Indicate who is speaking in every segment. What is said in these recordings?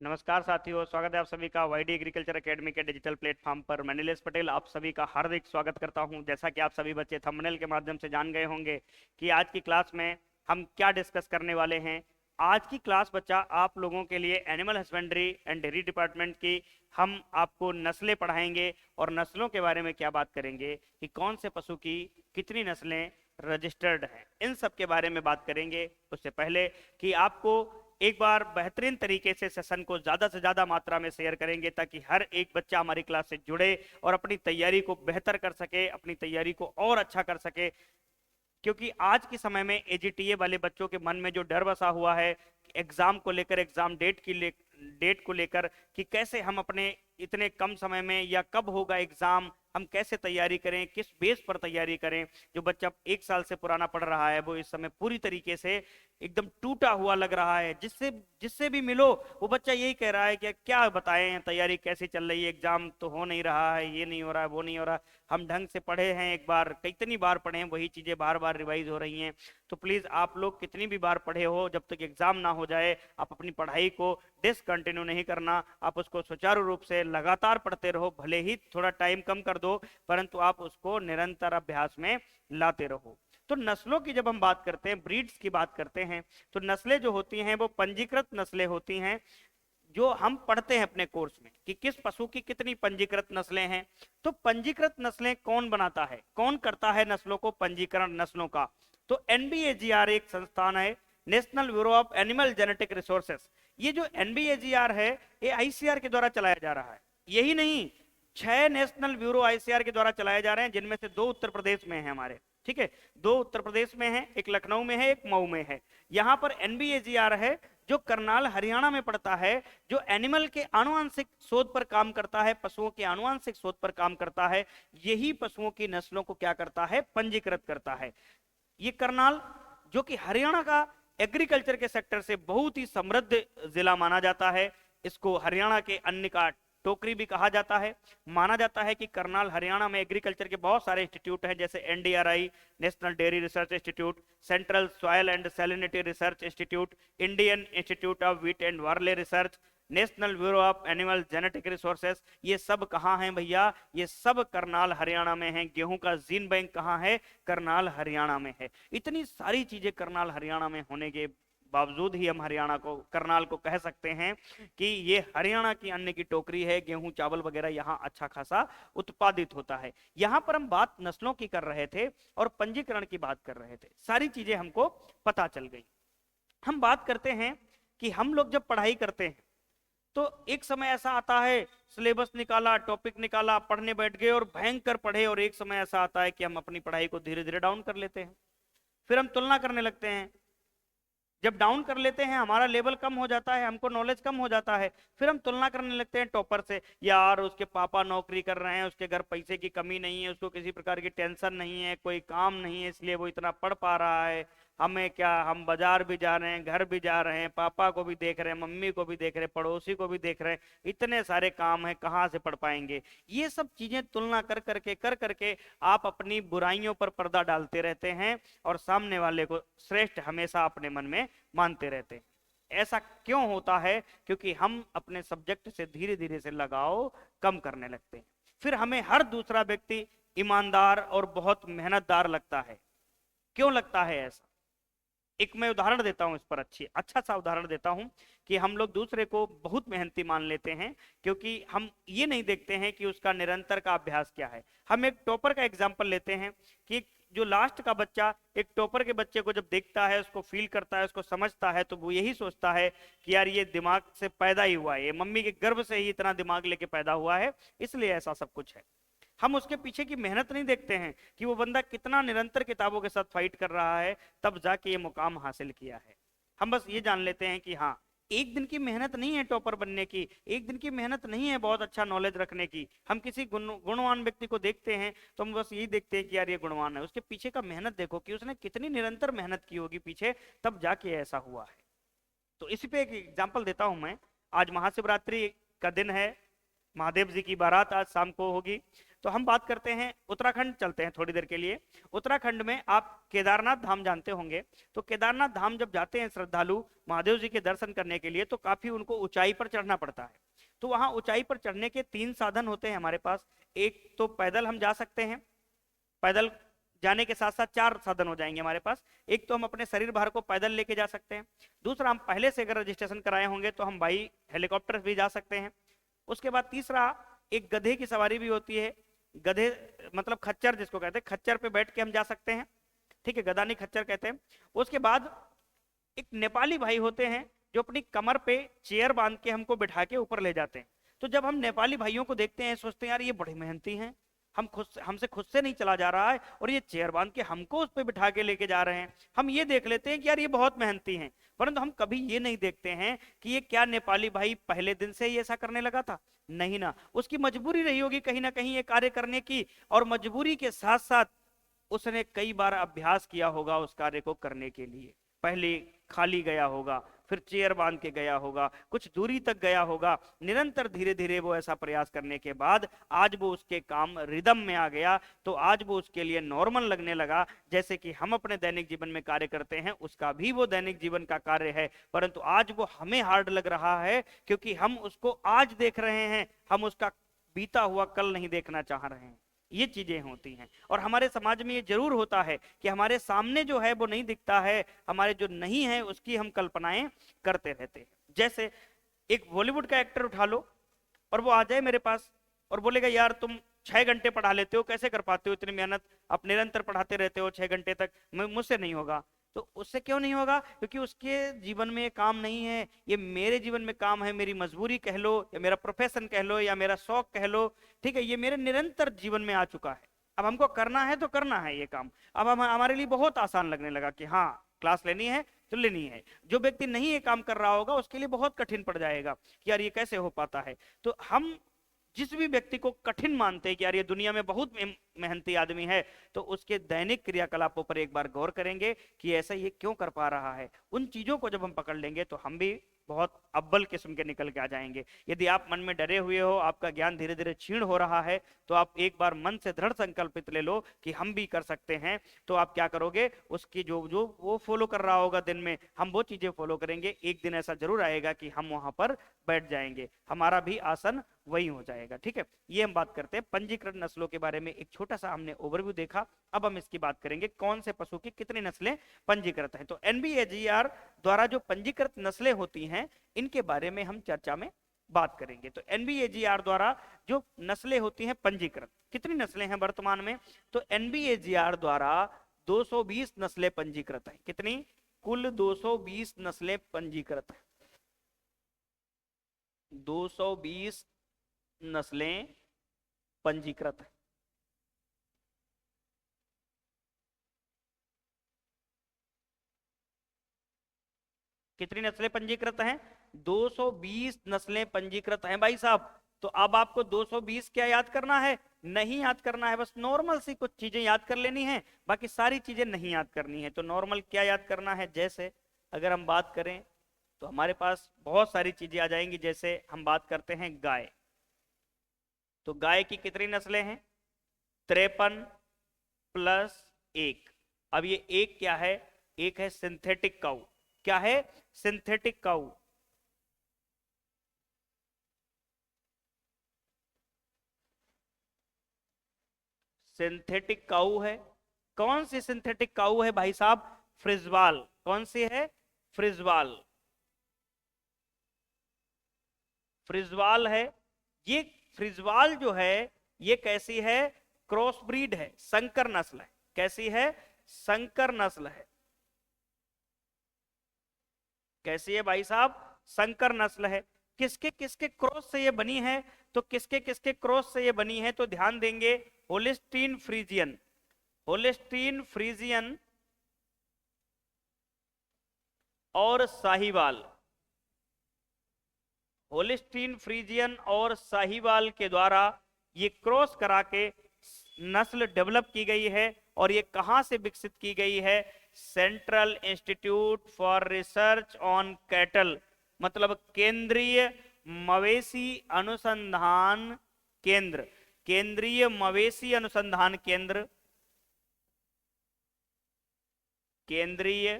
Speaker 1: नमस्कार साथियों, स्वागत है आप सभी का वाईडी एग्रीकल्चर एकेडमी के डिजिटल प्लेटफॉर्म पर। मैं नीलेश पटेल आप सभी का हार्दिक स्वागत करता हूं। जैसा कि आप सभी बच्चे थंबनेल के माध्यम से जान गए होंगे कि आज की क्लास में हम क्या डिस्कस करने वाले हैं। आज की क्लास बच्चा आप लोगों के लिए animal husbandry and dairy department की हम आपको नस्लें पढ़ाएंगे और नस्लों के बारे में क्या बात करेंगे कि कौन से पशु की कितनी नस्लें रजिस्टर्ड हैं, इन सब के बारे में बात करेंगे। उससे पहले कि आपको एक बार बेहतरीन तरीके से सेशन को ज्यादा से ज्यादा मात्रा में शेयर करेंगे ताकि हर एक बच्चा हमारी क्लास से जुड़े और अपनी तैयारी को बेहतर कर सके, अपनी तैयारी को और अच्छा कर सके। क्योंकि आज के समय में एजीटीए वाले बच्चों के मन में जो डर बसा हुआ है एग्जाम को लेकर, एग्जाम डेट को लेकर कि कैसे हम अपने इतने कम समय में या कब होगा एग्जाम, हम कैसे तैयारी करें, किस बेस पर तैयारी करें। जो बच्चा 1 साल से पुराना पढ़ रहा है वो इस समय पूरी तरीके से एकदम टूटा हुआ लग रहा है। जिससे जिससे भी मिलो वो बच्चा यही कह रहा है कि क्या बताएं, तैयारी कैसी चल रही है, एग्जाम तो हो नहीं रहा है, ये नहीं हो रहा है, वो नहीं हो रहा। हम ढंग से पढ़े हैं, एक बार कितनी बार पढ़े हैं, वही चीजें बार बार रिवाइज हो रही हैं। तो प्लीज आप लोग कितनी भी बार पढ़े हो, जब तक एग्जाम ना हो जाए आप अपनी पढ़ाई को डिसकंटिन्यू नहीं करना। आप उसको सुचारू रूप से लगातार पढ़ते रहो, भले ही थोड़ा टाइम कम कर दो परंतु आप उसको निरंतर अभ्यास में लाते रहो। तो नस्लों की जब हम बात करते हैं, ब्रीड्स की बात करते हैं, तो नस्लें जो होती हैं वो पंजीकृत नस्लें होती हैं जो हम पढ़ते हैं अपने कोर्स में कि किस पशु की कितनी पंजीकृत नस्लें हैं। तो पंजीकृत नस्लें कौन बनाता है, कौन करता है नस्लों को पंजीकरण नस्लों का? तो एनबीएजीआर एक संस्थान है, national bureau of animal genetic resources. ये जो एनबीएजीआर है ये आईसीआर के द्वारा चलाया जा रहा है। यही नहीं, 6 नेशनल ब्यूरो आईसीआर के द्वारा चलाए जा रहे हैं, जिनमें से 2 उत्तर प्रदेश में है हमारे। ठीक है, 2 उत्तर प्रदेश में है, एक लखनऊ में है, एक मऊ में है। यहाँ पर एनबीएजीआर है जो करनाल हरियाणा में पड़ता है, जो एनिमल के आनुवंशिक शोध पर काम करता है, पशुओं के आनुवंशिक शोध पर काम करता है। यही पशुओं की नस्लों को क्या करता है, पंजीकृत करता है। ये करनाल जो कि हरियाणा का एग्रीकल्चर के सेक्टर से बहुत ही समृद्ध जिला माना जाता है, इसको हरियाणा के अन्न का टोकरी भी कहा जाता है। माना जाता है कि करनाल हरियाणा में एग्रीकल्चर के बहुत सारे इंस्टीट्यूट हैं, जैसे NDRI national dairy research institute, central soil and salinity research institute, Indian institute of wheat and barley research, national bureau of animal genetic resources. ये सब कहाँ हैं भैया? ये सब करनाल हरियाणा में हैं। गेहूं का जीन बैंक कहाँ है? करनाल हरियाणा में है। इतनी सारी चीजें करनाल हरियाणा में होने के बावजूद ही हम हरियाणा को, करनाल को कह सकते हैं कि ये हरियाणा की अन्न की टोकरी है। गेहूं चावल वगैरह यहाँ अच्छा खासा उत्पादित होता है। यहाँ पर हम बात नस्लों की कर रहे थे और पंजीकरण की बात कर रहे थे, सारी चीजें हमको पता चल गई। हम बात करते हैं कि हम लोग जब पढ़ाई करते हैं तो एक समय ऐसा आता है, सिलेबस निकाला, टॉपिक निकाला, पढ़ने बैठ गए और भयंकर पढ़े, और एक समय ऐसा आता है कि हम अपनी पढ़ाई को धीरे धीरे डाउन कर लेते हैं। फिर हम तुलना करने लगते हैं। जब डाउन कर लेते हैं हमारा लेवल कम हो जाता है, हमको नॉलेज कम हो जाता है, फिर हम तुलना करने लगते हैं टॉपर से। यार उसके पापा नौकरी कर रहे हैं, उसके घर पैसे की कमी नहीं है, उसको किसी प्रकार की टेंशन नहीं है, कोई काम नहीं है, इसलिए वो इतना पढ़ पा रहा है। हमें क्या, हम बाजार भी जा रहे हैं, घर भी जा रहे हैं, पापा को भी देख रहे हैं, मम्मी को भी देख रहे हैं, पड़ोसी को भी देख रहे हैं, इतने सारे काम है, कहाँ से पढ़ पाएंगे? ये सब चीजें तुलना कर करके आप अपनी बुराइयों पर पर्दा डालते रहते हैं और सामने वाले को श्रेष्ठ हमेशा अपने मन में मानते रहते हैं। ऐसा क्यों होता है? क्योंकि हम अपने सब्जेक्ट से धीरे धीरे से लगाव कम करने लगते हैं। फिर हमें हर दूसरा व्यक्ति ईमानदार और बहुत मेहनतदार लगता है। क्यों लगता है ऐसा? एक मैं उदाहरण देता हूं इस पर, अच्छा सा उदाहरण देता हूं कि हम लोग दूसरे को बहुत मेहनती मान लेते हैं क्योंकि हम ये नहीं देखते हैं कि उसका निरंतर का अभ्यास क्या है। हम एक टॉपर का एग्जाम्पल लेते हैं कि जो लास्ट का बच्चा एक टॉपर के बच्चे को जब देखता है, उसको फील करता है, उसको समझता है, तो वो यही सोचता है कि यार ये दिमाग से पैदा ही हुआ है, ये मम्मी के गर्भ से ही इतना दिमाग लेके पैदा हुआ है, इसलिए ऐसा सब कुछ है। हम उसके पीछे की मेहनत नहीं देखते हैं कि वो बंदा कितना निरंतर किताबों के साथ फाइट कर रहा है, तब जाके ये मुकाम हासिल किया है। हम बस ये जान लेते हैं कि हाँ, एक दिन की मेहनत नहीं है टॉपर बनने की, एक दिन की मेहनत नहीं है बहुत अच्छा नॉलेज रखने की। हम किसी गुणवान व्यक्ति को देखते हैं तो हम बस यही देखते हैं कि यार ये गुणवान है, उसके पीछे का मेहनत देखो कि उसने कितनी निरंतर मेहनत की होगी पीछे, तब जाके ऐसा हुआ है। तो इसी पे एक एग्जाम्पल देता हूं मैं। आज महाशिवरात्रि का दिन है, महादेव जी की बारात आज शाम को होगी। तो हम बात करते हैं उत्तराखंड, चलते हैं थोड़ी देर के लिए। उत्तराखंड में आप केदारनाथ धाम जानते होंगे। तो केदारनाथ धाम जब जाते हैं श्रद्धालु महादेव जी के दर्शन करने के लिए, तो काफी उनको ऊंचाई पर चढ़ना पड़ता है। तो वहां ऊंचाई पर चढ़ने के 3 साधन होते हैं हमारे पास। एक तो पैदल हम जा सकते हैं, पैदल जाने के साथ साथ 4 साधन हो जाएंगे हमारे पास। एक तो हम अपने शरीर भार को पैदल लेके जा सकते हैं। दूसरा, हम पहले से अगर रजिस्ट्रेशन कराए होंगे तो हम बाई हेलीकॉप्टर भी जा सकते हैं। उसके बाद तीसरा, एक गधे की सवारी भी होती है। गधे मतलब खच्चर जिसको कहते हैं, खच्चर पे बैठ के हम जा सकते हैं, ठीक है, गधा नहीं खच्चर कहते हैं। उसके बाद एक नेपाली भाई होते हैं जो अपनी कमर पे चेयर बांध के हमको बिठा के ऊपर ले जाते हैं। तो जब हम नेपाली भाइयों को देखते हैं, सोचते हैं यार ये बड़े मेहनती हैं, हमसे खुद से नहीं चला जा रहा है और ये चेयर बांध के हमको उस पर बिठा के लेके जा रहे हैं। हम ये देख लेते हैं कि यार ये बहुत मेहनती हैं, परंतु हम कभी ये नहीं देखते हैं कि ये क्या नेपाली भाई पहले दिन से ही ऐसा करने लगा था। नहीं ना, उसकी मजबूरी रही होगी कहीं ना कहीं ये कार्य करने की, और मजबूरी के साथ साथ उसने कई बार अभ्यास किया होगा उस कार्य को करने के लिए। पहले खाली गया होगा, फिर चेयर बांध के गया होगा, कुछ दूरी तक गया होगा, निरंतर धीरे धीरे वो ऐसा प्रयास करने के बाद आज वो उसके काम रिदम में आ गया। तो आज वो उसके लिए नॉर्मल लगने लगा। जैसे कि हम अपने दैनिक जीवन में कार्य करते हैं, उसका भी वो दैनिक जीवन का कार्य है, परंतु आज वो हमें हार्ड लग रहा है क्योंकि हम उसको आज देख रहे हैं, हम उसका बीता हुआ कल नहीं देखना चाह रहे हैं। ये चीजें होती हैं। और हमारे समाज में ये जरूर होता है कि हमारे सामने जो है वो नहीं दिखता है, हमारे जो नहीं है उसकी हम कल्पनाएं करते रहते हैं। जैसे एक बॉलीवुड का एक्टर उठा लो और वो आ जाए मेरे पास और बोलेगा यार तुम 6 घंटे पढ़ा लेते हो, कैसे कर पाते हो इतनी मेहनत, आप निरंतर पढ़ाते रहते हो 6 घंटे तक, मुझसे नहीं होगा। तो उससे क्यों नहीं होगा? क्योंकि उसके जीवन में काम नहीं है, ये मेरे जीवन में काम है, मेरी मजबूरी कह लो या मेरा प्रोफेशन कह लो या मेरा शौक कह लो, ठीक है, ये मेरे निरंतर जीवन में आ चुका है। अब हमको करना है तो करना है ये काम। अब हमारे लिए बहुत आसान लगने लगा कि हाँ क्लास लेनी है तो लेनी है। जो व्यक्ति नहीं ये काम कर रहा होगा उसके लिए बहुत कठिन पड़ जाएगा कि यार ये कैसे हो पाता है। तो हम जिस भी व्यक्ति को कठिन मानते हैं कि यार ये दुनिया में बहुत मेहनती आदमी है, तो उसके दैनिक क्रियाकलापों पर एक बार गौर करेंगे कि ऐसा ये क्यों कर पा रहा है। उन चीजों को जब हम पकड़ लेंगे तो हम भी बहुत अव्वल किस्म के निकल के आ जाएंगे। यदि आप मन में डरे हुए हो, आपका ज्ञान धीरे धीरे क्षीण हो रहा है, तो आप एक बार मन से दृढ़ संकल्पित ले लो कि हम भी कर सकते हैं। तो आप क्या करोगे, उसकी जो जो वो फॉलो कर रहा होगा दिन में, हम वो चीजें फॉलो करेंगे। एक दिन ऐसा जरूर आएगा कि हम वहां पर बैठ जाएंगे, हमारा भी आसन वही हो जाएगा। ठीक है, ये हम बात करते हैं पंजीकृत नस्लों के बारे में। एक छोटा सा हमने ओवरव्यू देखा, अब हम इसकी बात करेंगे कौन से पशु की कितनी नस्लें पंजीकृत हैं। तो NBAGR द्वारा जो पंजीकृत नस्लें होती हैं, इनके बारे में हम चर्चा में बात करेंगे। तो NBAGR द्वारा जो नस्लें होती हैं पंजीकृत, कितनी नस्लें हैं वर्तमान में? तो NBAGR द्वारा 220 नस्लें पंजीकृत हैं। कितनी? कुल 220 नस्लें पंजीकृत हैं। 220 नस्लें पंजीकृत हैं। कितनी नस्लें पंजीकृत हैं? 220 नस्लें पंजीकृत हैं भाई साहब। तो अब आपको 220 क्या याद करना है? नहीं याद करना है, बस नॉर्मल सी कुछ चीजें याद कर लेनी है, बाकी सारी चीजें नहीं याद करनी है। तो नॉर्मल क्या याद करना है? जैसे अगर हम बात करें तो हमारे पास बहुत सारी चीजें आ जाएंगी। जैसे हम बात करते हैं गाय, तो गाय की कितनी नस्लें हैं? 53 प्लस 1। अब ये एक क्या है? एक है सिंथेटिक काऊ। क्या है? सिंथेटिक काऊ। सिंथेटिक काऊ है। कौन सी सिंथेटिक काऊ है भाई साहब? फ्रिजवाल। कौन सी है? फ्रिजवाल। फ्रिजवाल है। ये फ्रिजवाल जो है ये कैसी है? क्रॉस ब्रीड है, संकर नस्ल है। कैसी है? संकर नस्ल है। कैसी है भाई साहब? संकर नस्ल है। किसके किसके क्रॉस से ये बनी है? तो किसके किसके क्रॉस से ये बनी है? तो ध्यान देंगे, होलिस्टीन फ्रीजियन, होलिस्टीन फ्रीजियन और साहिवाल। होलिस्टीन फ्रीजियन और साहिवाल के द्वारा ये क्रॉस करा के नस्ल डेवलप की गई है। और ये कहां से विकसित की गई है? Central institute for research on cattle, मतलब केंद्रीय मवेशी अनुसंधान केंद्र। केंद्रीय मवेशी अनुसंधान केंद्र, केंद्रीय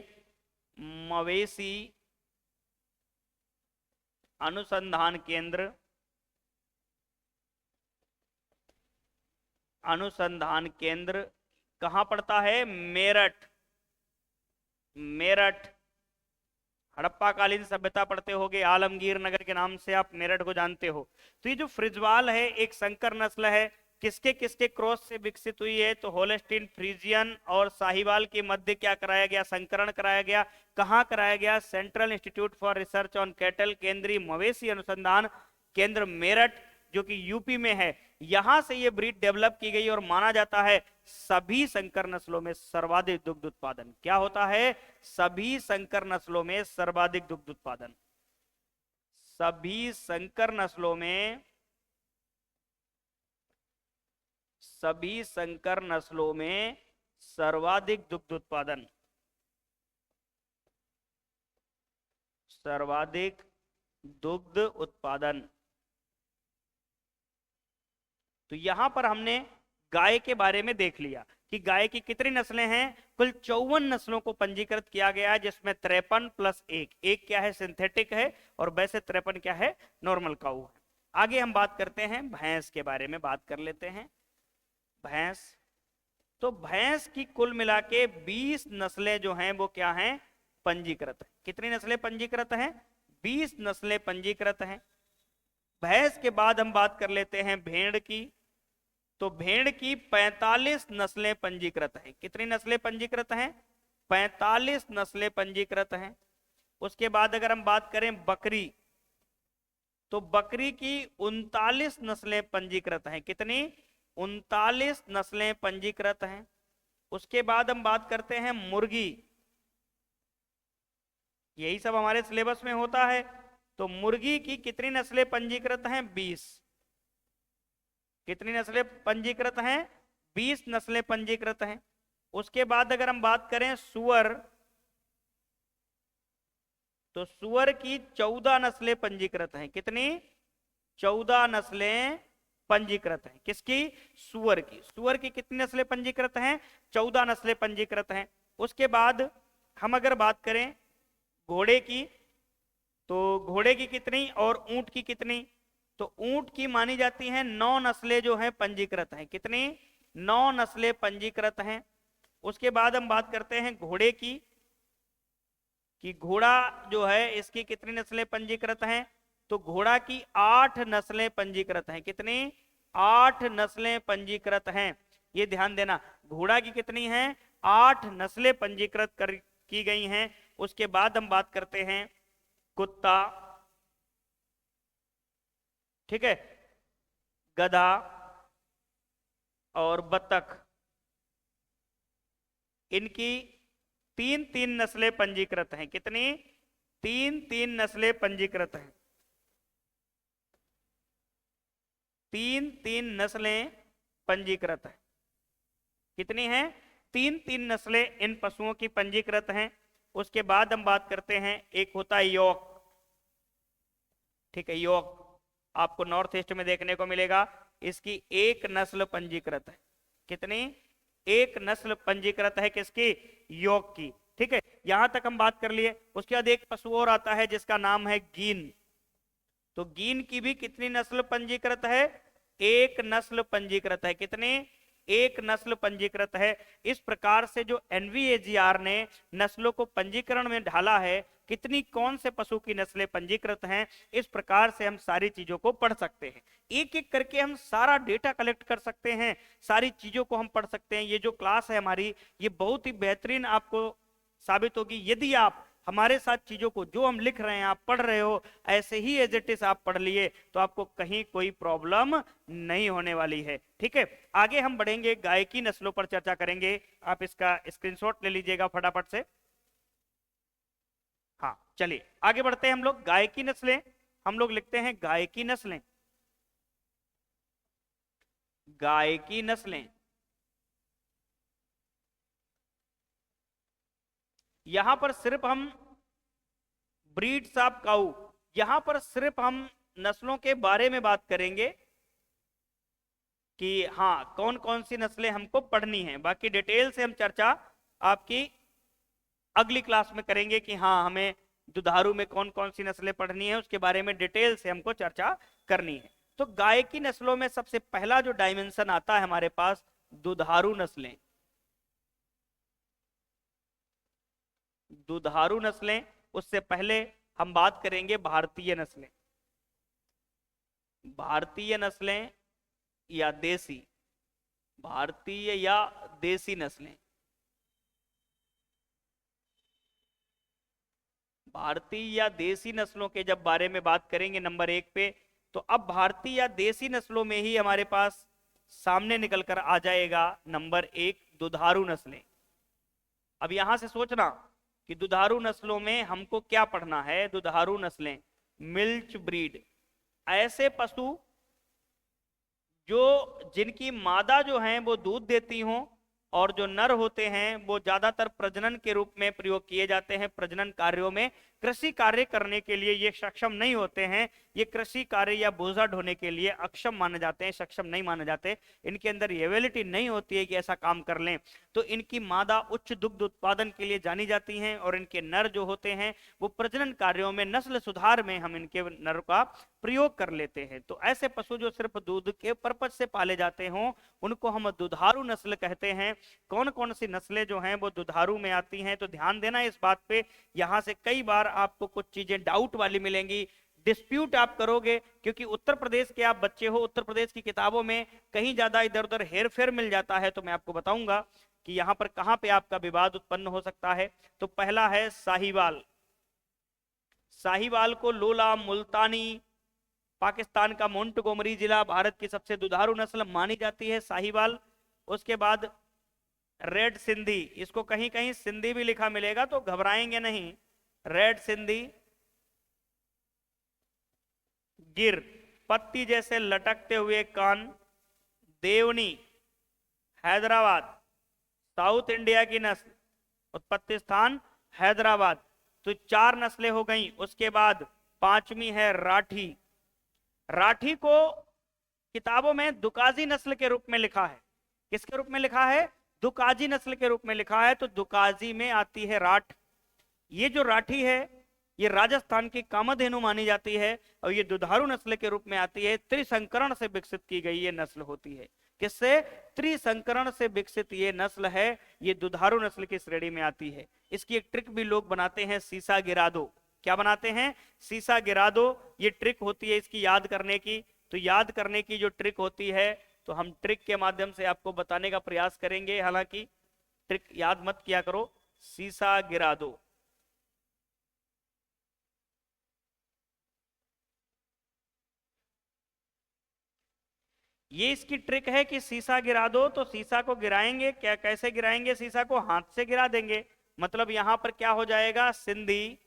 Speaker 1: मवेशी अनुसंधान केंद्र, अनुसंधान केंद्र कहां पड़ता है? मेरठ। मेरठ, हड़प्पा कालीन सभ्यता पढ़ते होगे, आलमगीर नगर के नाम से आप मेरठ को जानते हो। तो ये जो फ्रिजवाल है एक संकर नस्ल है, किसके किसके क्रॉस से विकसित हुई है? तो होल्स्टीन फ्रीजियन और साहिवाल के मध्य क्या कराया गया? संकरण कराया गया। कहां कराया गया? Central institute for research on cattle, केंद्रीय मवेशी अनुसंधान केंद्र मेरठ, जो कि यूपी में है। यहां से ये ब्रीड डेवलप की गई और माना जाता है सभी संकर नस्लों में सर्वाधिक दुग्ध उत्पादन। क्या होता है? सभी संकर नस्लों में सर्वाधिक दुग्ध उत्पादन। सभी संकर नस्लों में, सभी संकर नस्लों में सर्वाधिक दुग्ध उत्पादन, सर्वाधिक दुग्ध उत्पादन। तो यहां पर हमने गाय के बारे में देख लिया कि गाय की कितनी नस्लें हैं। कुल 54 नस्लों को पंजीकृत किया गया है, जिसमें 53 प्लस एक क्या है? सिंथेटिक है, और वैसे 53 क्या है? नॉर्मल काऊ है। आगे हम बात करते हैं भैंस के बारे में, बात कर लेते हैं भैंस। तो भैंस की कुल मिला के 20 नस्लें जो हैं वो क्या हैं? पंजीकृत है। कितनी नस्लें पंजीकृत हैं? 20 नस्लें पंजीकृत हैं। भैंस के बाद हम बात कर लेते हैं भेड़ की। तो भेड़ की 45 नस्लें पंजीकृत हैं। कितनी नस्लें पंजीकृत हैं? 45 नस्लें पंजीकृत हैं। उसके बाद अगर हम बात करें बकरी, तो बकरी की 39 नस्लें पंजीकृत हैं। कितनी? 39 नस्लें पंजीकृत हैं। उसके बाद हम बात करते हैं मुर्गी। यही सब हमारे सिलेबस में होता है। तो मुर्गी की कितनी नस्लें पंजीकृत हैं? 20। कितनी नस्लें पंजीकृत हैं? 20 नस्लें पंजीकृत हैं। उसके बाद अगर हम बात करें सुअर, तो सुअर की 14 नस्लें पंजीकृत हैं। कितनी? 14 नस्लें पंजीकृत हैं। किसकी? सुअर की। सुअर की कितनी नस्लें पंजीकृत हैं? 14 नस्लें पंजीकृत हैं। उसके बाद हम अगर बात करें घोड़े की, तो घोड़े की कितनी और ऊंट की कितनी? तो ऊंट की मानी जाती हैं 9 नस्लें जो हैं पंजीकृत हैं। कितनी? 9 नस्लें पंजीकृत हैं। उसके बाद हम बात करते हैं घोड़े की, कि घोड़ा जो है इसकी कितनी नस्लें पंजीकृत हैं? तो घोड़ा की 8 नस्लें पंजीकृत हैं। कितनी? 8 नस्लें पंजीकृत हैं। ये ध्यान देना, घोड़ा की कितनी हैं? 8 नस्लें पंजीकृत की गई हैं। उसके बाद हम बात करते हैं कुत्ता, ठीक है, गधा और बतख। इनकी 3-3 नस्लें पंजीकृत हैं। कितनी? 3-3 नस्लें पंजीकृत हैं। 3-3 नस्लें पंजीकृत हैं। कितनी हैं? 3-3 नस्लें इन पशुओं की पंजीकृत हैं। उसके बाद हम बात करते हैं, एक होता है यॉक, ठीक है, यॉक आपको नॉर्थ ईस्ट में देखने को मिलेगा। इसकी 1 नस्ल पंजीकृत है। कितनी? 1 नस्ल पंजीकृत है। किसकी? यॉक की। ठीक है, यहां तक हम बात कर लिए। उसके बाद एक पशु और आता है जिसका नाम है गीन। तो गीन की भी कितनी नस्ल पंजीकृत है? 1 नस्ल पंजीकृत है। कितनी? 1 नस्ल पंजीकृत है। इस प्रकार से जो एनवीएजीआर ने नस्लों को पंजीकरण में ढाला है, कितनी कौन से पशु की नस्लें पंजीकृत हैं, इस प्रकार से हम सारी चीजों को पढ़ सकते हैं। एक एक करके हम सारा डेटा कलेक्ट कर सकते हैं, सारी चीजों को हम पढ़ सकते हैं। ये जो क्लास है हमारी, ये बहुत ही बेहतरीन आपको साबित होगी यदि आप हमारे साथ चीजों को, जो हम लिख रहे हैं, आप पढ़ रहे हो, ऐसे ही एज इट इज आप पढ़ लिए, तो आपको कहीं कोई प्रॉब्लम नहीं होने वाली है। ठीक है, आगे हम बढ़ेंगे, गाय की नस्लों पर चर्चा करेंगे। आप इसका स्क्रीनशॉट ले लीजिएगा फटाफट से। हाँ, चलिए आगे बढ़ते हैं हम लोग। गाय की नस्लें, हम लोग लिखते हैं गाय की नस्लें। गाय की नस्लें, यहां पर सिर्फ हम ब्रीड्स ऑफ काऊ, यहां पर सिर्फ हम नस्लों के बारे में बात करेंगे। कि हाँ कौन कौन सी नस्लें हमको पढ़नी है। बाकी डिटेल से हम चर्चा आपकी अगली क्लास में करेंगे कि हाँ हमें दुधारू में कौन कौन सी नस्लें पढ़नी है, उसके बारे में डिटेल से हमको चर्चा करनी है। तो गाय की नस्लों में सबसे पहला जो डायमेंशन आता है हमारे पास, दुधारू नस्लें। दुधारू नस्लें, उससे पहले हम बात करेंगे भारतीय नस्लें। भारतीय नस्लें या देसी, भारतीय या देसी नस्लें। भारतीय या देसी नस्लों के जब बारे में बात करेंगे नंबर 1 पे, तो अब भारतीय या देसी नस्लों में ही हमारे पास सामने निकल कर आ जाएगा नंबर 1 दुधारू नस्लें। अब यहां से सोचना कि दुधारू नस्लों में हमको क्या पढ़ना है। दुधारू नस्लें, मिल्च ब्रीड, ऐसे पशु जो जिनकी मादा जो हैं वो दूध देती हों और जो नर होते हैं वो ज्यादातर प्रजनन के रूप में प्रयोग किए जाते हैं। प्रजनन कार्यों में, कृषि कार्य करने के लिए ये सक्षम नहीं होते हैं। ये कृषि कार्य या बोझा ढोने के लिए अक्षम माने जाते हैं, सक्षम नहीं माने जाते। इनके अंदर एबिलिटी नहीं होती है कि ऐसा काम कर लें। तो इनकी मादा उच्च दुग्ध उत्पादन के लिए जानी जाती हैं और इनके नर जो होते हैं वो प्रजनन कार्यों में, नस्ल सुधार में हम इनके नर का प्रयोग कर लेते हैं। तो ऐसे पशु जो सिर्फ दूध के पर्पज से पाले जाते हों उनको हम दुधारू नस्ल कहते हैं। कौन कौन सी नस्लें जो हैं वो दुधारू में आती हैं, तो ध्यान देना इस बात पे। यहां से कई बार आपको कुछ चीजें डाउट वाली मिलेंगी, डिस्प्यूट आप करोगे, क्योंकि उत्तर प्रदेश के आप बच्चे हो, उत्तर प्रदेश की किताबों में कहीं ज्यादा इधर उधर हेर फेर मिल जाता है। तो मैं आपको बताऊंगा कि यहां पर कहां पे आपका विवाद उत्पन्न हो सकता है। तो पहला है साहीवाल। साहीवाल को लोला, मुल्तानी, पाकिस्तान का मोंटगोमरी जिला, भारत की सबसे दुधारू नस्ल मानी जाती है साहीवाल। उसके बाद रेड सिंधी, इसको कहीं कहीं सिंधी भी लिखा मिलेगा तो घबराएंगे नहीं। रेड सिंधी, गिर, पत्ती जैसे लटकते हुए कान, देवनी, हैदराबाद, साउथ इंडिया की नस्ल, उत्पत्ति स्थान हैदराबाद। तो 4 नस्लें हो गई। उसके बाद 5वीं है राठी। राठी को किताबों में दुकाजी नस्ल के रूप में लिखा है। किसके रूप में लिखा है? दुकाजी नस्ल के रूप में लिखा है। तो दुकाजी में आती है राठ। ये जो राठी है ये राजस्थान की कामधेनु मानी जाती है और ये दुधारू नस्ल के रूप में आती है। त्रिसंकरण से विकसित की गई ये नस्ल होती है। किससे? त्रिसंकरण से विकसित ये नस्ल है, ये दुधारू नस्ल की श्रेणी में आती है। इसकी एक ट्रिक भी लोग बनाते हैं, सीसा गिरा दो। क्या बनाते हैं? सीसा गिरा दो। ये ट्रिक होती है इसकी याद करने की। तो याद करने की जो ट्रिक होती है तो हम ट्रिक के माध्यम से आपको बताने का प्रयास करेंगे। हालांकि ट्रिक याद मत किया करो, सीसा गिरा दो। ये इसकी ट्रिक है कि सीसा गिरा दो। तो सीसा को गिराएंगे क्या? कैसे गिराएंगे? सीसा को हाथ से गिरा देंगे। मतलब यहां पर क्या हो जाएगा? सिंधी,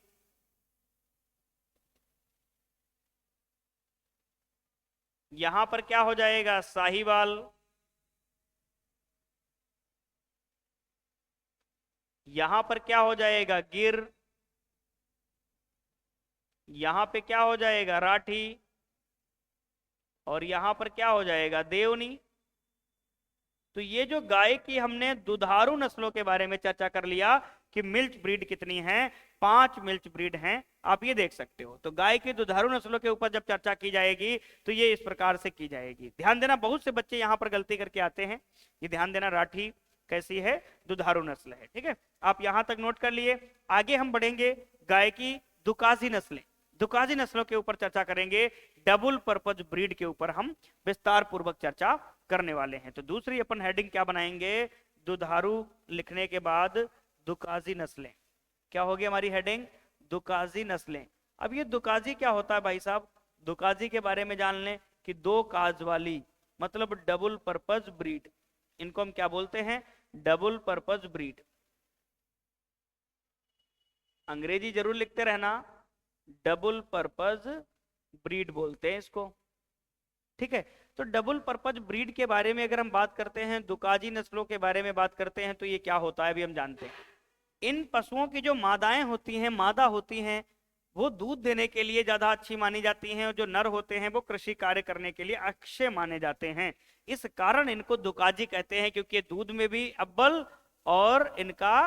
Speaker 1: यहां पर क्या हो जाएगा? साहीवाल, यहां पर क्या हो जाएगा? गिर, यहां पे क्या हो जाएगा? राठी, और यहां पर क्या हो जाएगा? देवनी। तो ये जो गाय की हमने दुधारू नस्लों के बारे में चर्चा कर लिया कि मिल्च ब्रीड कितनी है, 5 मिल्च ब्रीड हैं, आप ये देख सकते हो। तो गाय की दुधारू नस्लों के ऊपर जब चर्चा की जाएगी तो ये इस प्रकार से की जाएगी। ध्यान देना, बहुत से बच्चे यहां पर गलती करके आते हैं। ये ध्यान देना, राठी कैसी है? दुधारू नस्ल है। ठीक है, आप यहां तक नोट कर लिए। आगे हम बढ़ेंगे, गाय की दुकाजी नस्लें, दुकाजी नस्लों के ऊपर चर्चा करेंगे। डबल पर्पज ब्रीड के ऊपर हम विस्तार पूर्वक चर्चा करने वाले हैं। तो दूसरी अपन हेडिंग क्या बनाएंगे? दुधारू लिखने के बाद दुकाजी नस्लें। क्या होगी हमारी हेडिंग? दुकाजी नस्लें। अब ये दुकाजी क्या होता है भाई साहब? दुकाजी के बारे में जान लें कि 2 काज वाली, मतलब डबल पर्पज ब्रीड। इनको हम क्या बोलते हैं? Double purpose breed. अंग्रेजी जरूर लिखते रहना, डबल पर्पज ब्रीड बोलते हैं इसको। ठीक है, तो डबल पर्पज ब्रीड के बारे में अगर हम बात करते हैं, दुकाजी नस्लों के बारे में बात करते हैं, तो ये क्या होता है अभी हम जानते हैं। इन पशुओं की जो मादाएं होती हैं, मादा होती हैं, वो दूध देने के लिए ज्यादा अच्छी मानी जाती हैं, और जो नर होते हैं वो कृषि कार्य करने के लिए अक्षय माने जाते हैं। इस कारण इनको दुकाजी कहते हैं, क्योंकि दूध में भी अव्वल और इनका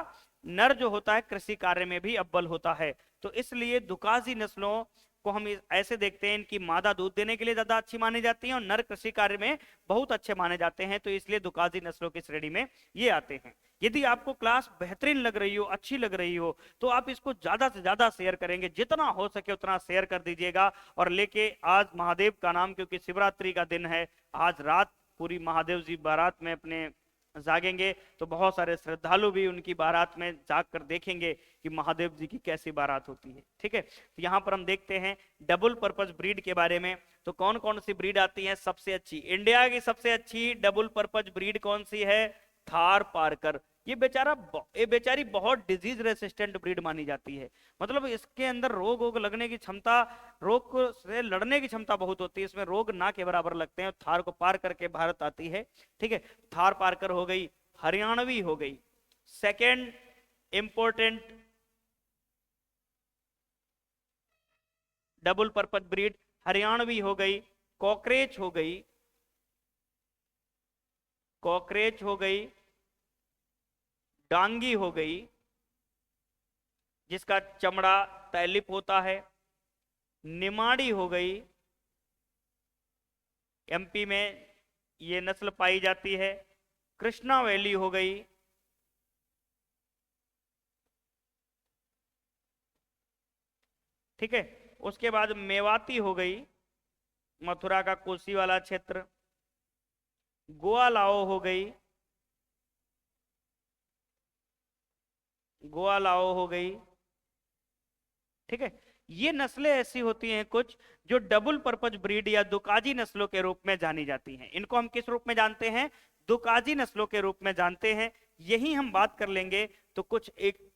Speaker 1: नर जो होता है कृषि कार्य में भी अव्वल होता है। तो इसलिए दुकाजी नस्लों को हम ऐसे देखते हैं, इनकी मादा दूध देने के लिए ज्यादा अच्छी मानी जाती है और नर कृषि कार्य में बहुत अच्छे माने जाते हैं। तो इसलिए दुकाजी नस्लों की श्रेणी में ये आते हैं। यदि आपको क्लास बेहतरीन लग रही हो, अच्छी लग रही हो, तो आप इसको ज्यादा से ज्यादा शेयर करेंगे, जितना हो सके उतना शेयर कर दीजिएगा। और लेके आज महादेव का नाम, क्योंकि शिवरात्रि का दिन है, आज रात पूरी महादेव जी बारात में अपने जागेंगे, तो बहुत सारे श्रद्धालु भी उनकी बारात में जाग कर देखेंगे कि महादेव जी की कैसी बारात होती है। ठीक है, तो यहाँ पर हम देखते हैं डबल पर्पज ब्रीड के बारे में। तो कौन कौन सी ब्रीड आती है सबसे अच्छी? इंडिया की सबसे अच्छी डबल पर्पज ब्रीड कौन सी है? थार पारकर। ये बेचारी बहुत डिजीज रेसिस्टेंट ब्रीड मानी जाती है। मतलब इसके अंदर रोग वोग लगने की क्षमता, रोग से लड़ने की क्षमता बहुत होती है, इसमें रोग ना के बराबर लगते हैं। थार को पार करके भारत आती है। ठीक है, थार पारकर हो गई, हरियाणवी हो गई। Second important double purpose breed Haryanvi हो गई, कॉकरेज हो गई, कॉकरेज हो गई, डांगी हो गई जिसका चमड़ा तैलिप होता है, निमाड़ी हो गई, एमपी में ये नस्ल पाई जाती है, कृष्णा वैली हो गई, ठीक है। उसके बाद मेवाती हो गई, मथुरा का कोसी वाला क्षेत्र, गोवा लाओ हो गई, गोवा लाओ हो गई। ठीक है, ये नस्लें ऐसी होती हैं कुछ जो डबल पर्पज ब्रीड या दुकाजी नस्लों के रूप में जानी जाती हैं। इनको हम किस रूप में जानते हैं? दुकाजी नस्लों के रूप में जानते हैं। यही हम बात कर लेंगे। तो कुछ एक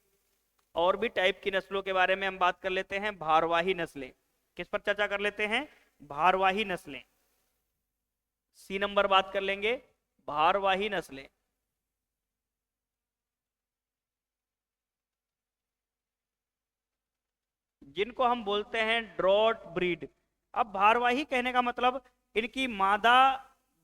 Speaker 1: और भी टाइप की नस्लों के बारे में हम बात कर लेते हैं, भारवाही नस्लें। किस पर चर्चा कर लेते हैं? भारवाही नस्लें। सी नंबर बात कर लेंगे, भारवाही नस्लें। जिनको हम बोलते हैं ड्रॉट ब्रीड। अब भारवाही कहने का मतलब इनकी मादा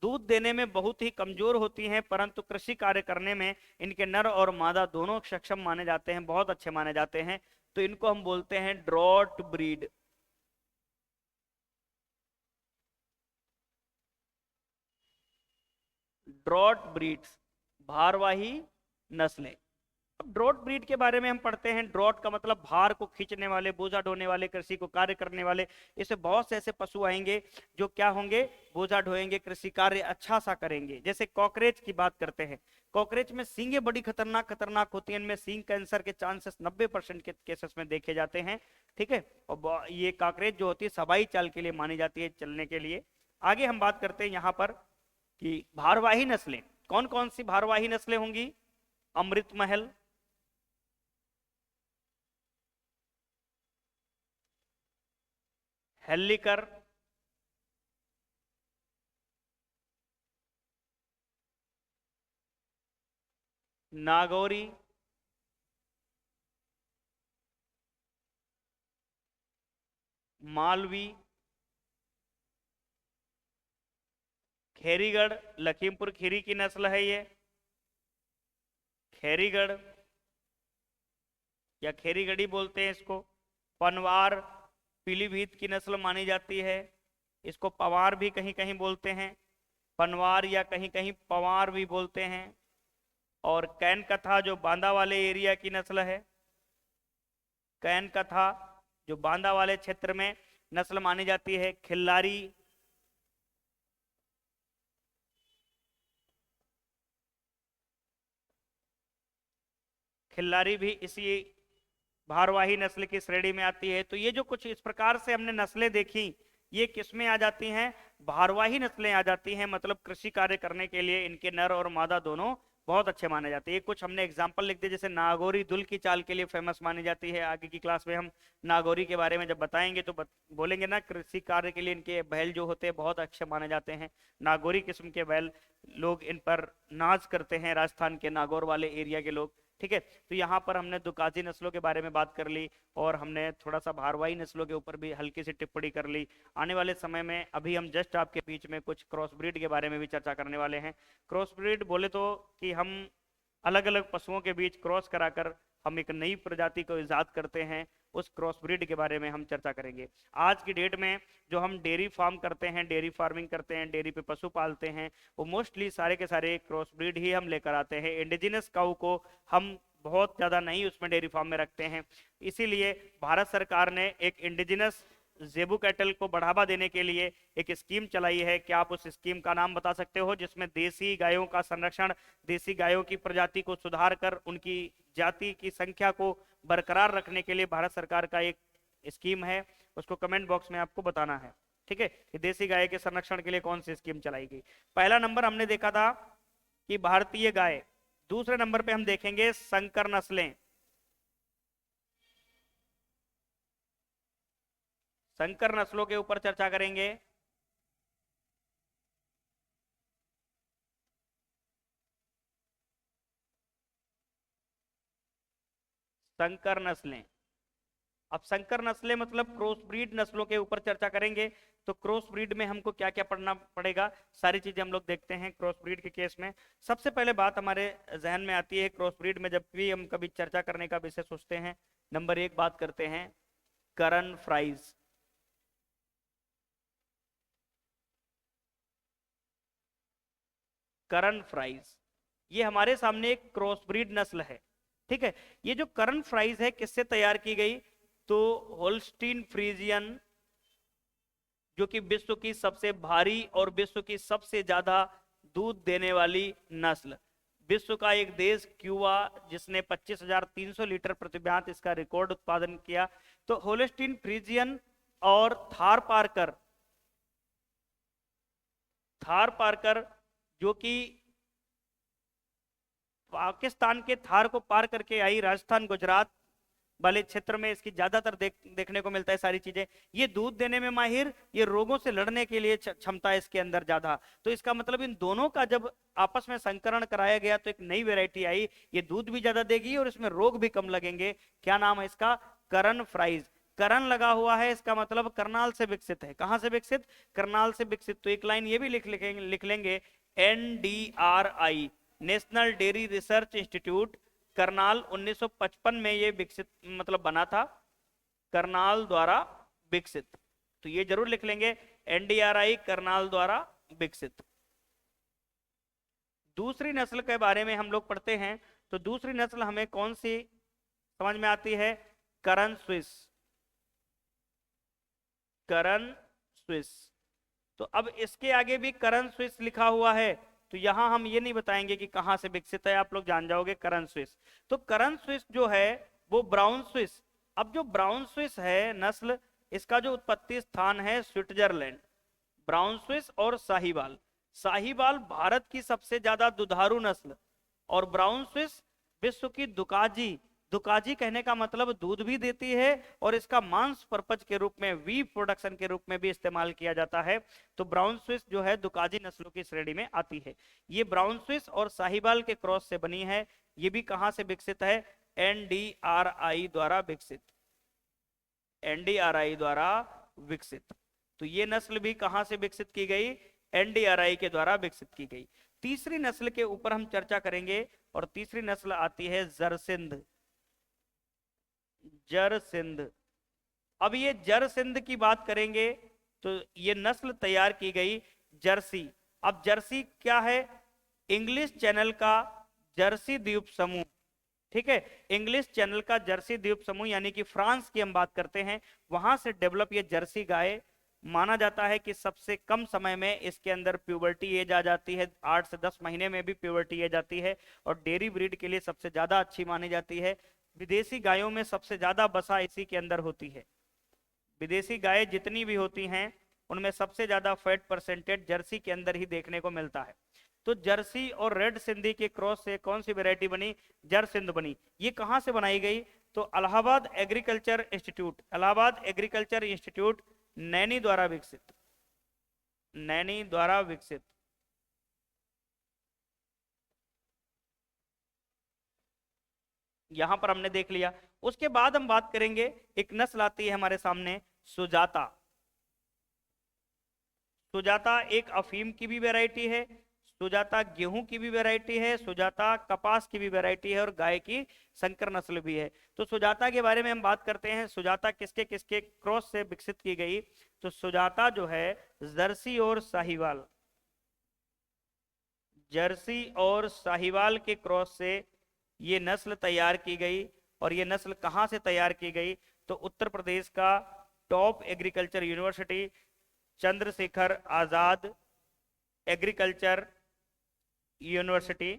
Speaker 1: दूध देने में बहुत ही कमजोर होती हैं, परंतु कृषि कार्य करने में इनके नर और मादा दोनों सक्षम माने जाते हैं, बहुत अच्छे माने जाते हैं। तो इनको हम बोलते हैं ड्रॉट ब्रीड। ड्रॉट ब्रीड्स, भारवाही नस्लें। अब ड्रॉट ब्रीड के बारे में हम पढ़ते हैं। ड्रॉट का मतलब भार को खींचने वाले, बोझा ढोने वाले, कृषि को कार्य करने वाले। इससे बहुत से ऐसे पशु आएंगे जो क्या होंगे? बोझा ढोएंगे, कृषि कार्य अच्छा सा करेंगे। जैसे कॉकरेज की बात करते हैं, कॉकरेज में सींगें बड़ी खतरनाक खतरनाक होती हैं, इनमें सींग कैंसर के चांसेस 90% के केसेस में देखे जाते हैं। ठीक है, और ये कॉकरेज जो होती है सवाई चाल के लिए मानी जाती है, चलने के लिए। आगे हम बात करते हैं यहाँ पर कि भारवाही नस्लें कौन कौन सी भारवाही नस्लें होंगी? अमृत महल, हेल्लीकर, नागौरी, मालवी, खेरीगढ़। लखीमपुर खीरी की नस्ल है ये, खेरीगढ़ या खेरीगढ़ी बोलते हैं इसको। पनवार पीलीभीत की नस्ल मानी जाती है, इसको पवार भी कहीं कहीं बोलते हैं, पनवार या कहीं कहीं पवार भी बोलते हैं। और कैन कथा जो बांदा वाले एरिया की नस्ल है, कैन कथा जो बांदा वाले क्षेत्र में नस्ल मानी जाती है। खिल्लारी, खिल्लारी भी इसी भारवाही नस्ल की श्रेणी में आती है। तो ये जो कुछ इस प्रकार से हमने नस्लें देखी, ये किसमें आ जाती हैं? भारवाही नस्लें आ जाती हैं। मतलब कृषि कार्य करने के लिए इनके नर और मादा दोनों बहुत अच्छे माने जाते हैं। ये कुछ हमने एग्जांपल लिख दिए, जैसे नागौरी दुल की चाल के लिए फेमस मानी जाती है। आगे की क्लास में हम नागौरी के बारे में जब बताएंगे तो बोलेंगे ना, कृषि कार्य के लिए इनके बैल जो होते हैं बहुत अच्छे माने जाते हैं। नागौरी किस्म के बैल, लोग इन पर नाज करते हैं, राजस्थान के नागौर वाले एरिया के लोग। ठीक है। तो यहाँ पर हमने दुकाजी नस्लों के बारे में बात कर ली और हमने थोड़ा सा भारवाही नस्लों के ऊपर भी हल्की सी टिप्पणी कर ली। आने वाले समय में अभी हम जस्ट आपके बीच में कुछ क्रॉस ब्रीड के बारे में भी चर्चा करने वाले हैं। क्रॉस ब्रीड बोले तो कि हम अलग अलग पशुओं के बीच क्रॉस कराकर हम एक नई प्रजाति को इजाद करते हैं, उस क्रॉस ब्रीड के बारे में हम चर्चा करेंगे। आज की डेट में जो हम डेयरी फार्म करते हैं, डेयरी फार्मिंग करते हैं, डेयरी पे पशु पालते हैं, वो मोस्टली सारे के सारे क्रॉस ब्रीड ही हम लेकर आते हैं। इंडिजिनस काऊ को हम बहुत ज़्यादा नहीं उसमें डेयरी फार्म में रखते हैं। इसीलिए भारत सरकार ने एक इंडिजिनस जेबू कैटल को बढ़ावा देने के लिए एक स्कीम चलाई है। क्या आप उस स्कीम का नाम बता सकते हो, जिसमें देसी गायों का संरक्षण, देसी गायों की प्रजाति को सुधार कर उनकी जाति की संख्या को बरकरार रखने के लिए भारत सरकार का एक स्कीम है, उसको कमेंट बॉक्स में आपको बताना है। ठीक है, कि देसी गाय के संरक्षण के लिए कौन सी स्कीम चलाई गई। पहला नंबर हमने देखा था कि भारतीय गाय, दूसरे नंबर पे हम देखेंगे संकर नस्लें। संकर नस्लों के ऊपर चर्चा करेंगे। संकर नस्लें, अब संकर नस्लें मतलब क्रॉस ब्रीड नस्लों के ऊपर चर्चा करेंगे। तो क्रॉस ब्रीड में हमको क्या क्या पढ़ना पड़ेगा, सारी चीजें हम लोग देखते हैं क्रॉस ब्रीड के केस में। सबसे पहले बात हमारे जहन में आती है क्रॉस ब्रीड में, जब भी हम कभी चर्चा करने का विषय सोचते हैं, नंबर एक बात करते हैं करन फ्राइज। करन फ्राइज ये हमारे सामने एक क्रॉस ब्रीड नस्ल है। ठीक है, ये जो करन फ्राइज है किससे तैयार की गई, तो होल्स्टीन फ्रीजियन, जो कि विश्व की सबसे भारी और विश्व की सबसे ज्यादा दूध देने वाली नस्ल। विश्व का एक देश क्यूबा, जिसने 25,300 लीटर प्रतिव्यात इसका रिकॉर्ड उत्पादन किया। तो होल्स्टीन फ्रीजियन और थार पार्कर, थार पार्कर जो कि पाकिस्तान के थार को पार करके आई, राजस्थान गुजरात वाले क्षेत्र में इसकी ज्यादातर देखने को मिलता है सारी चीजें। ये दूध देने में माहिर, ये रोगों से लड़ने के लिए क्षमता है इसके अंदर ज्यादा। तो इसका मतलब इन दोनों का जब आपस में संकरण कराया गया तो एक नई वैरायटी आई, ये दूध भी ज्यादा देगी और इसमें रोग भी कम लगेंगे। क्या नाम है इसका, करन फ्राइज। करन लगा हुआ है, इसका मतलब करनाल से विकसित है। कहां से विकसित, करनाल से विकसित। तो एक लाइन ये भी लिख लेंगे NDRI, national dairy research institute Karnal, 1955 में ये विकसित मतलब बना था, करनाल द्वारा विकसित। तो ये जरूर लिख लेंगे NDRI करनाल द्वारा विकसित। दूसरी नस्ल के बारे में हम लोग पढ़ते हैं, तो दूसरी नस्ल हमें कौन सी समझ में आती है, करन स्विस। करन स्विस। तो अब इसके आगे भी करन स्विस लिखा हुआ है, तो यहां हम ये नहीं बताएंगे कि कहां से विकसित है, आप लोग जान जाओगे करन स्विस। तो करन स्विस जो है वो ब्राउन स्विस। अब जो ब्राउन स्विस है नस्ल, इसका जो उत्पत्ति स्थान है स्विट्जरलैंड। ब्राउन स्विस और साहीवाल, साहीवाल भारत की सबसे ज्यादा दुधारू नस्ल, और ब्राउन स्विस विश्व की दुकाजी। दुकाजी कहने का मतलब दूध भी देती है और इसका मांस पर्पज के रूप में, वी प्रोडक्शन के रूप में भी इस्तेमाल किया जाता है। तो ब्राउन स्विस जो है दुकाजी नस्लों की श्रेणी में आती है। ये ब्राउन स्विस और साहीवाल के क्रॉस से बनी है। ये भी कहां से विकसित है, NDRI द्वारा विकसित। NDRI द्वारा विकसित। तो ये नस्ल भी कहां से विकसित की गई, NDRI के द्वारा विकसित की गई। तीसरी नस्ल के ऊपर हम चर्चा करेंगे, और तीसरी नस्ल आती है जरसिंध। जरसिंध। अब ये जरसिंध की बात करेंगे तो ये नस्ल तैयार की गई जर्सी। अब जर्सी क्या है, इंग्लिश चैनल का जर्सी द्वीप समूह। ठीक है, इंग्लिश चैनल का जर्सी द्वीप समूह, यानी कि फ्रांस की हम बात करते हैं, वहां से डेवलप ये जर्सी गाय। माना जाता है कि सबसे कम समय में इसके अंदर प्यूबर्टी एज आ जाती है, 8 से 10 महीने में भी प्यूबर्टी एज आती है, और डेयरी ब्रीड के लिए सबसे ज्यादा अच्छी मानी जाती है। विदेशी गायों में सबसे ज्यादा बसा इसी के अंदर होती है। विदेशी गायें जितनी भी होती हैं उनमें सबसे ज्यादा फैट परसेंटेज जर्सी के अंदर ही देखने को मिलता है। तो जर्सी और रेड सिंधी के क्रॉस से कौन सी वैरायटी बनी, जरसिंध बनी। ये कहां से बनाई गई, तो Allahabad agriculture institute, Allahabad agriculture institute Naini द्वारा विकसित। नैनी द्वारा विकसित। यहां पर हमने देख लिया। उसके बाद हम बात करेंगे, एक नस्ल आती है हमारे सामने, सुजाता। सुजाता एक अफीम की भी वैरायटी है, सुजाता गेहूं की भी वैरायटी है, सुजाता कपास की भी वैरायटी है, और गाय की संकर नस्ल भी है। तो सुजाता के बारे में हम बात करते हैं, सुजाता किसके किसके क्रॉस से विकसित की गई। तो सुजाता जो है जर्सी और साहिवाल, जर्सी और साहिवाल के क्रॉस से ये नस्ल तैयार की गई। और ये नस्ल कहाँ से तैयार की गई, तो उत्तर प्रदेश का top agriculture university, Chandrashekhar Azad agriculture university,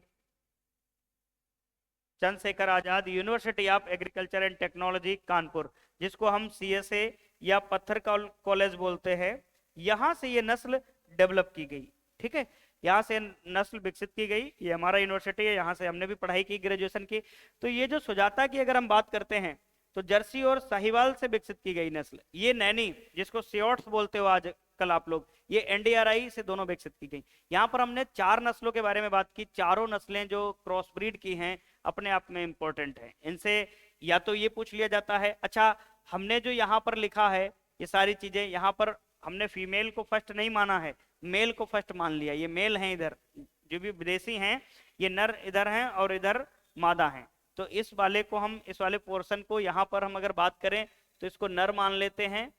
Speaker 1: Chandrashekhar Azad university of agriculture and technology Kanpur, जिसको हम सीएसए या पत्थर कॉलेज बोलते हैं, यहां से ये नस्ल डेवलप की गई। ठीक है, यहाँ से नस्ल विकसित की गई, ये हमारा यूनिवर्सिटी है, यहाँ से हमने भी पढ़ाई की ग्रेजुएशन की। तो ये जो सुजाता की अगर हम बात करते हैं, तो जर्सी और साहिवाल से विकसित की गई नस्ल, ये नैनी जिसको सियोट्स बोलते हो आज कल आप लोग, ये एनडीआरआई से दोनों विकसित की गई। यहाँ पर हमने 4 नस्लों के बारे में बात की। चारों नस्लें जो क्रॉस ब्रीड की हैं अपने आप में इंपॉर्टेंट है। इनसे या तो ये पूछ लिया जाता है, अच्छा हमने जो यहाँ पर लिखा है ये सारी चीजें, यहाँ पर हमने फीमेल को फर्स्ट नहीं माना है, मेल को फर्स्ट मान लिया। ये मेल हैं, इधर जो भी विदेशी हैं ये नर इधर हैं और इधर मादा हैं। तो इस वाले को हम, इस वाले पोर्शन को यहाँ पर हम अगर बात करें तो इसको नर मान लेते हैं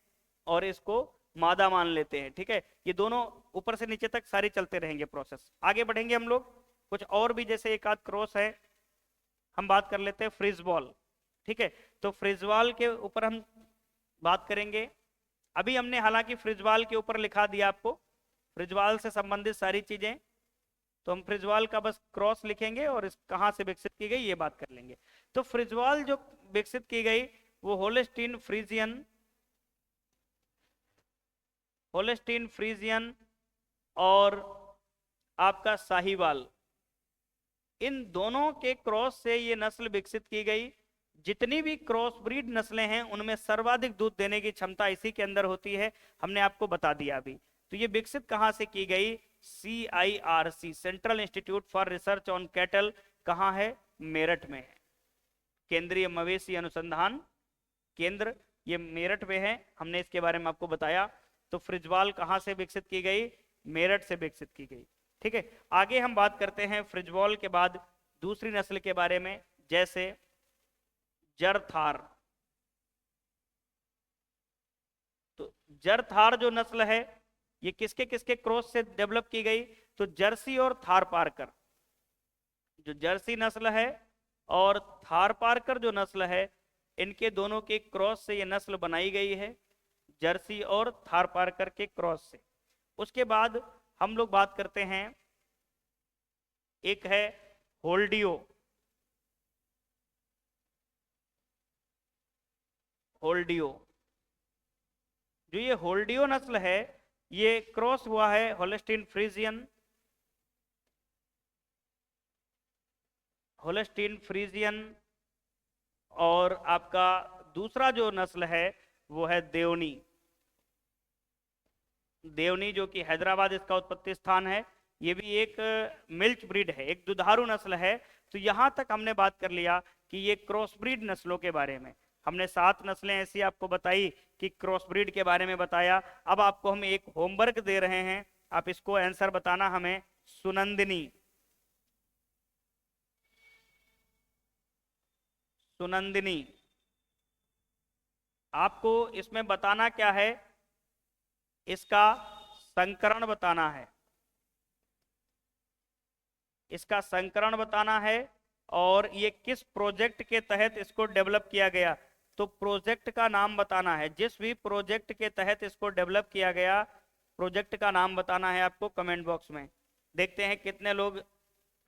Speaker 1: और इसको मादा मान लेते हैं। ठीक है, ये दोनों ऊपर से नीचे तक सारी चलते रहेंगे प्रोसेस। आगे बढ़ेंगे हम लोग, कुछ और भी जैसे एक आध क्रॉस है हम बात कर लेते हैं, फ्रिज बॉल। ठीक है, तो फ्रिज बॉल के ऊपर हम बात करेंगे। अभी हमने हालांकि फ्रिजवाल के ऊपर लिखा दिया आपको, फ्रिजवाल से संबंधित सारी चीजें, तो हम फ्रिजवाल का बस क्रॉस लिखेंगे और इस कहां से विकसित की गई ये बात कर लेंगे। तो फ्रिजवाल जो विकसित की गई वो होलेस्टीन फ्रीजियन, होलेस्टीन फ्रीजियन और आपका साहिवाल, इन दोनों के क्रॉस से ये नस्ल विकसित की गई। जितनी भी क्रॉस ब्रीड नस्लें हैं उनमें सर्वाधिक दूध देने की क्षमता इसी के अंदर होती है, हमने आपको बता दिया अभी। तो ये विकसित कहां से की गई, CIRC, central institute for research on cattle, कहां है, मेरठ में है, केंद्रीय मवेशी अनुसंधान केंद्र, ये मेरठ में है, हमने इसके बारे में आपको बताया। तो फ्रिजवाल कहां से विकसित की गई, मेरठ से विकसित की गई। ठीक है, आगे हम बात करते हैं फ्रिजवाल के बाद दूसरी नस्ल के बारे में, जैसे जरथार। तो जरथार जो नस्ल है ये किसके किसके क्रॉस से डेवलप की गई, तो जर्सी और थार पारकर, जो जर्सी नस्ल है और थार पारकर जो नस्ल है, इनके दोनों के क्रॉस से ये नस्ल बनाई गई है, जर्सी और थार पारकर के क्रॉस से। उसके बाद हम लोग बात करते हैं, एक है होल्डियो, होल्डियो, जो ये होल्डियो नस्ल है ये क्रॉस हुआ है होलेस्टीन फ्रीजियन, होलेस्टीन फ्रीजियन, और आपका दूसरा जो नस्ल है वो है देवनी, देवनी जो कि हैदराबाद इसका उत्पत्ति स्थान है। ये भी एक मिल्च ब्रीड है, एक दुधारू नस्ल है। तो यहां तक हमने बात कर लिया कि ये क्रॉस ब्रीड नस्लों के बारे में हमने 7 नस्लें ऐसी आपको बताई कि क्रॉस ब्रीड के बारे में बताया। अब आपको हम एक होमवर्क दे रहे हैं, आप इसको आंसर बताना हमें, सुनंदिनी, सुनंदिनी, आपको इसमें बताना क्या है, इसका संकरण बताना है, इसका संकरण बताना है, और ये किस प्रोजेक्ट के तहत इसको डेवलप किया गया, तो प्रोजेक्ट का नाम बताना है। जिस भी प्रोजेक्ट के तहत इसको डेवलप किया गया, प्रोजेक्ट का नाम बताना है आपको कमेंट बॉक्स में। देखते हैं कितने लोग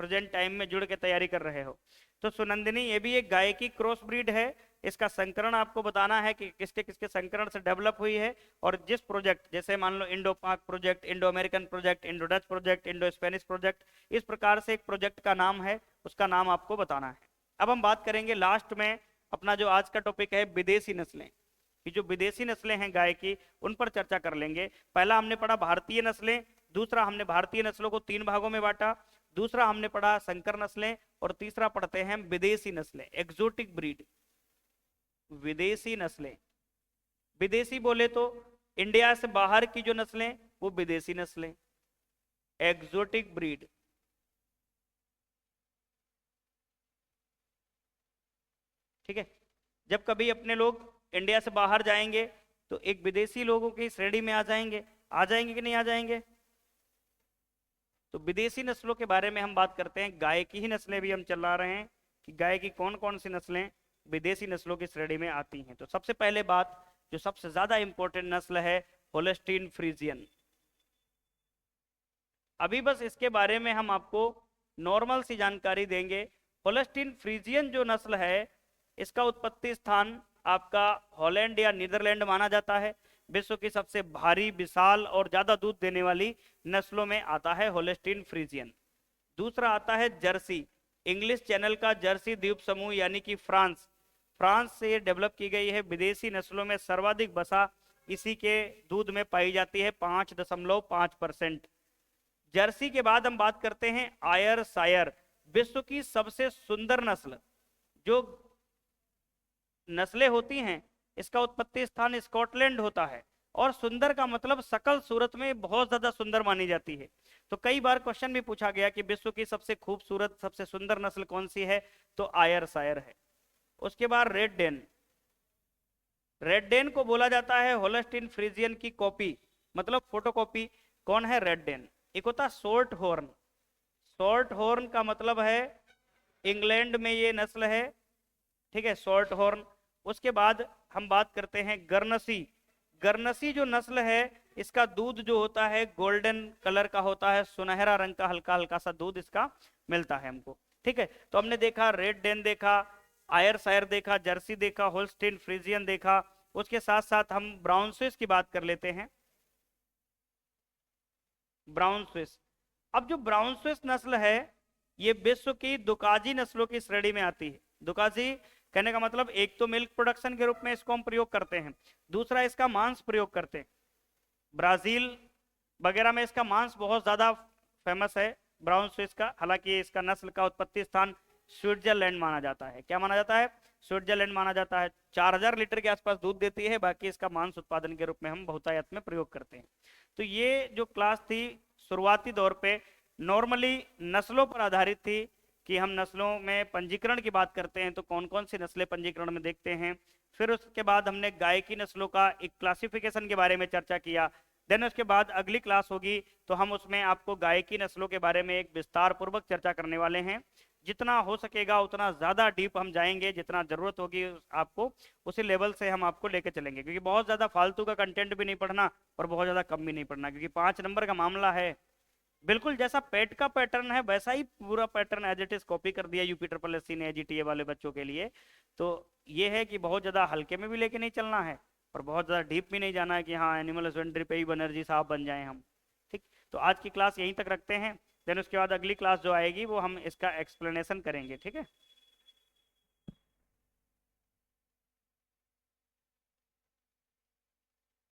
Speaker 1: प्रेजेंट टाइम में जुड़ के तैयारी कर रहे हो। तो सुनंदिनी ये भी एक गाय की क्रॉस ब्रीड है, इसका संकरण आपको बताना है कि किसके किसके संकरण से डेवलप हुई है, और जिस प्रोजेक्ट, जैसे मान लो इंडो पाक project, Indo American project, Indo Dutch project, Indo Spanish project, इस प्रकार से एक प्रोजेक्ट का नाम है, उसका नाम आपको बताना है। अब हम बात करेंगे लास्ट में, अपना जो आज का टॉपिक है विदेशी नस्लें, कि जो विदेशी नस्लें हैं गाय की उन पर चर्चा कर लेंगे। पहला हमने पढ़ा भारतीय नस्लें, दूसरा हमने भारतीय नस्लों को 3 भागों में बांटा, दूसरा हमने पढ़ा संकर नस्लें, और तीसरा पढ़ते हैं विदेशी नस्लें, एक्सोटिक ब्रीड, विदेशी नस्लें। विदेशी बोले तो इंडिया से बाहर की जो नस्लें वो विदेशी नस्लें, एक्सोटिक ब्रीड। ठीक है, जब कभी अपने लोग इंडिया से बाहर जाएंगे तो एक विदेशी लोगों की श्रेणी में आ जाएंगे, आ जाएंगे कि नहीं आ जाएंगे? तो विदेशी नस्लों के बारे में हम बात करते हैं। गाय की ही नस्लें भी हम चला रहे हैं कि गाय की कौन कौन सी नस्लें विदेशी नस्लों की श्रेणी में आती हैं। तो सबसे पहले बात, जो सबसे ज्यादा इंपॉर्टेंट नस्ल है, होल्स्टीन फ्रीजियन। अभी बस इसके बारे में हम आपको नॉर्मल सी जानकारी देंगे। होल्स्टीन फ्रीजियन जो नस्ल है, इसका उत्पत्ति स्थान आपका हॉलैंड या नीदरलैंड माना जाता है। विश्व की सबसे भारी, विशाल और ज्यादा दूध देने वाली नस्लों में आता है होल्स्टीन फ्रीजियन। दूसरा आता है जर्सी, इंग्लिश चैनल का जर्सी द्वीप समूह यानी कि फ्रांस, फ्रांस से डेवलप की गई है। विदेशी नस्लों में सर्वाधिक बसा इसी के दूध में पाई जाती है, 5.5%। जर्सी के बाद हम बात करते हैं आयर सायर, विश्व की सबसे सुंदर नस्ल। जो नस्लें होती हैं इसका उत्पत्ति स्थान स्कॉटलैंड होता है, और सुंदर का मतलब सकल सूरत में बहुत ज्यादा सुंदर मानी जाती है। तो कई बार क्वेश्चन भी पूछा गया कि विश्व की सबसे खूबसूरत, सबसे सुंदर नस्ल कौन सी है, तो आयर सायर है। उसके बाद रेड डेन, रेड डेन को बोला जाता है होल्स्टीन फ्रीजियन की कॉपी, मतलब फोटोकॉपी। कौन है रेड डेन? एक होता शॉर्ट हॉर्न, शॉर्ट हॉर्न का मतलब है इंग्लैंड में ये नस्ल है, ठीक है, शॉर्ट हॉर्न। उसके बाद हम बात करते हैं गरनसी, गरनसी जो नस्ल है इसका दूध जो होता है गोल्डन कलर का होता है, सुनहरा रंग का हल्का हल्का सा दूध इसका मिलता है हमको। ठीक है, तो हमने देखा रेड डेन देखा, आयर सायर देखा, जर्सी देखा, होल्स्टीन फ्रीजियन देखा। उसके साथ साथ हम ब्राउन स्विस की बात कर लेते हैं। ब्राउन स्विस, अब जो ब्राउन स्विस नस्ल है ये विश्व की दुकाजी नस्लों की श्रेणी में आती है। दुकाजी कहने का मतलब एक तो मिल्क प्रोडक्शन के रूप में इसको हम प्रयोग करते हैं, दूसरा इसका मांस प्रयोग करते हैं। ब्राजील वगैरह में इसका मांस बहुत ज्यादा फेमस है ब्राउन स्विस का। हालांकि इसका नस्ल का उत्पत्ति स्थान स्विट्जरलैंड माना जाता है। क्या माना जाता है? स्विट्जरलैंड माना जाता है। 4000 लीटर के आसपास दूध देती है, बाकी इसका मांस उत्पादन के रूप में हम बहुतायत में प्रयोग करते हैं। तो ये जो क्लास थी शुरुआती दौर पे नॉर्मली नस्लों पर आधारित थी कि हम नस्लों में पंजीकरण की बात करते हैं तो कौन कौन सी नस्लें पंजीकरण में देखते हैं। फिर उसके बाद हमने गाय की नस्लों का एक क्लासिफिकेशन के बारे में चर्चा किया। देन उसके बाद अगली क्लास होगी तो हम उसमें आपको गाय की नस्लों के बारे में एक विस्तार पूर्वक चर्चा करने वाले हैं। जितना हो सकेगा उतना ज़्यादा डीप हम जाएंगे, जितना ज़रूरत होगी आपको उसी लेवल से हम आपको लेके चलेंगे, क्योंकि बहुत ज़्यादा फालतू का कंटेंट भी नहीं पढ़ना और बहुत ज़्यादा कम भी नहीं पढ़ना, क्योंकि 5 नंबर का मामला है। बिल्कुल जैसा पेट का पैटर्न है वैसा ही पूरा pattern as it is copy कर दिया यूपी ट्रिपल एस सी ने जीटीए वाले बच्चों के लिए। तो ये है कि बहुत ज़्यादा हल्के में भी लेके नहीं चलना है और बहुत ज़्यादा डीप भी नहीं जाना है कि हाँ एनिमल हस्बेंड्री पे ही बनर्जी साहब बन जाएं हम। ठीक, तो आज की क्लास यहीं तक रखते हैं। देन उसके बाद अगली क्लास जो आएगी वो हम इसका एक्सप्लेनेशन करेंगे। ठीक है।